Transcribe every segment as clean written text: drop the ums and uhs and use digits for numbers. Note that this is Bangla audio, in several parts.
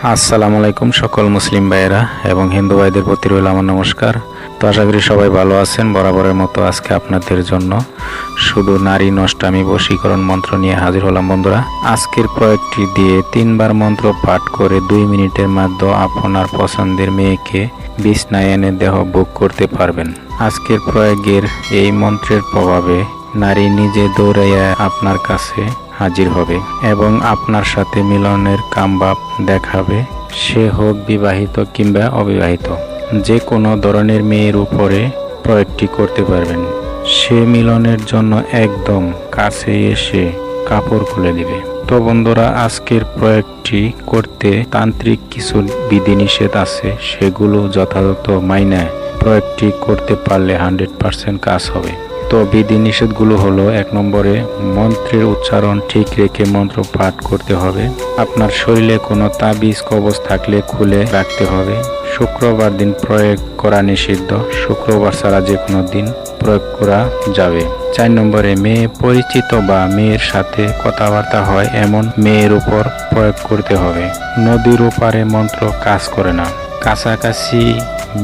আসসালামু আলাইকুম সকল মুসলিম ভাইয়েরা এবং হিন্দু ভাইদের প্রতি রইল আমার নমস্কার। তো আশা করি সবাই ভালো আছেন। বরাবরের মতো আজকে আপনাদের জন্য শুধু নারী নষ্টামি বশীকরণ মন্ত্র নিয়ে হাজির হলাম বন্ধুরা। আজকের প্রয়োগটি দিয়ে 3বার মন্ত্র পাঠ করে 2 মিনিটের মধ্যে আপনার পছন্দের মেয়েকে বিছনায় এনে দেহ ভোগ করতে পারবেন। আজকের প্রয়োগের এই মন্ত্রের প্রভাবে নারী নিজে দৌড়াইয়া আপনার কাছে হাজির হবে এবং আপনার সাথে মিলনের কামভাব দেখাবে। সে হোক বিবাহিত কিংবা অবিবাহিত, যে কোনো ধরনের মেয়ের উপরে প্রয়োগটি করতে পারবেন। সে মিলনের জন্য একদম কাছে এসে কাপড় খুলে দিবে। তো বন্ধুরা, আজকের প্রয়োগটি করতে তান্ত্রিক কিছু বিধিনিষেধ আছে, সেগুলো যথাযথ মাইনে প্রয়োগটি করতে পারলে 100% কাজ হবে। তো বিধিনিষেধগুলো হলো, 1 নম্বরে মন্ত্রের উচ্চারণ ঠিক রেখে মন্ত্র পাঠ করতে হবে। আপনার শরীরে কোনো তাবিজ কবজ থাকলে খুলে রাখতে হবে। শুক্রবার দিন প্রয়োগ করা নিষিদ্ধ, শুক্রবার ছাড়া যে কোনো দিন প্রয়োগ করা যাবে। 4 নম্বরে মেয়ে পরিচিত বা মেয়ের সাথে কথাবার্তা হয় এমন মেয়ের উপর প্রয়োগ করতে হবে। নদীর ওপারে মন্ত্র কাজ করে না। কাছাকাছি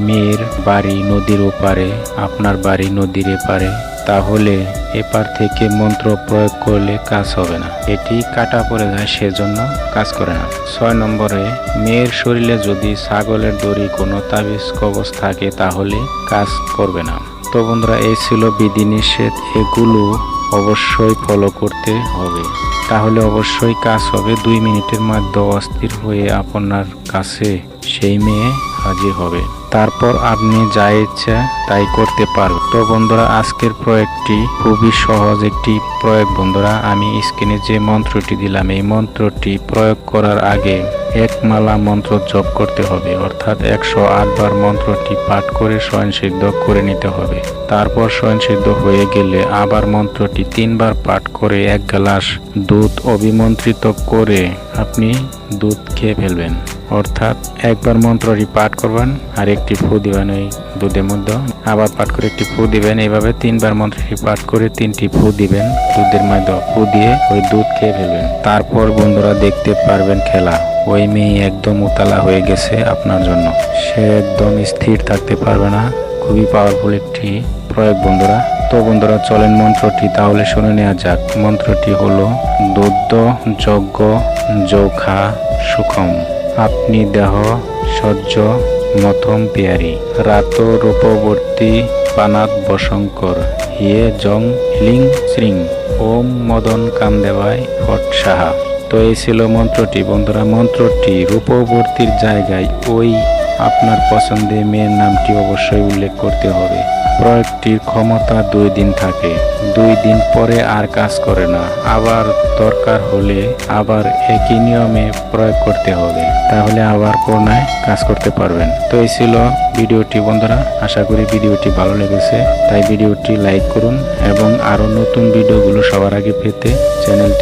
মেয়ের বাড়ি নদীর ওপারে, আপনার বাড়ি নদীর এপারে, তাহলে এপার থেকে মন্ত্র প্রয়োগ করলে কাজ হবে না, এটি কাটা পড়ে যায়, সেজন্য কাজ করে না। 6 নম্বরে মেয়ের শরীরে যদি ছাগলের দড়ি কোনো তাবিজ কবজ থাকে তাহলে কাজ করবে না। তো বন্ধুরা, এই ছিল বিধিনিষেধ, এগুলো অবশ্যই ফলো করতে হবে, তাহলে অবশ্যই কাজ হবে। 2 মিনিটের মধ্যে অস্থির হয়ে আপনার কাছে সেই মেয়ে হাজির হবে। তারপর আপনি যা ইচ্ছা তাই করতে পারবেন। তো বন্ধুরা, আজকের প্রয়োগটি খুবই সহজ একটি প্রয়োগ বন্ধুরা। আমি স্ক্রিনে যে মন্ত্রটি দিলাম, এই মন্ত্রটি প্রয়োগ করার আগে 1 মালা মন্ত্র জপ করতে হবে, অর্থাৎ 108 বার মন্ত্রটি পাঠ করে স্বয়ংসিদ্ধ করে নিতে হবে। তারপর স্বয়ংসিদ্ধ হয়ে গেলে আবার মন্ত্রটি 3বার পাঠ করে 1 গ্লাস দুধ অভিমন্ত্রিত করে আপনি দুধ খেয়ে ফেলবেন। অর্থাৎ একবার মন্ত্রটি পাঠ করবেন আর একটি ফু দিবেন ওই দুধের মধ্যে, আবার পাঠ করে একটি ফু দিবেন। এইভাবে 3বার মন্ত্রটি পাঠ করে 3টি ফু দিবেন দুধের মধ্যে, ফু দিয়ে ওই দুধ খেয়ে ফেলবেন। তারপর বন্ধুরা দেখতে পারবেন খেলা, ওই মেয়ে একদম উতালা হয়ে গেছে আপনার জন্য, সে একদম স্থির থাকতে পারবে না। খুবই পাওয়ারফুল একটি প্রয়োগ বন্ধুরা। তো বন্ধুরা, চলেন মন্ত্রটি তাহলে শুনে নেওয়া যাক। মন্ত্রটি হলো দুধ যজ্ঞ যৌখা সুখম, আপনি দেহ সহ্য মথম পেয়ারি, রাত রূপবর্তী পানাত বশঙ্কর, হিয়ে জং হিলিং শ্রিং, ওম মদন কামদেবায় ফট সাহা। তো এই ছিল মন্ত্রটি বন্ধুরা। মন্ত্রটি রূপবর্তীর জায়গায় ওই আপনার পছন্দের মেয়ের নামটি অবশ্যই উল্লেখ করতে হবে। প্রয়োগটির ক্ষমতা 2 দিন থাকে, 2 দিন পরে আর কাজ করে না। আবার দরকার হলে আবার একই নিয়মে প্রয়োগ করতে হবে, তাহলে আবার পুনরায় কাজ করতে পারবেন। তো এই ছিল ভিডিওটি বন্ধুরা। আশা করি ভিডিওটি ভালো লেগেছে, তাই ভিডিওটি লাইক করুন এবং আরও নতুন ভিডিওগুলো সবার আগে পেতে চ্যানেলটি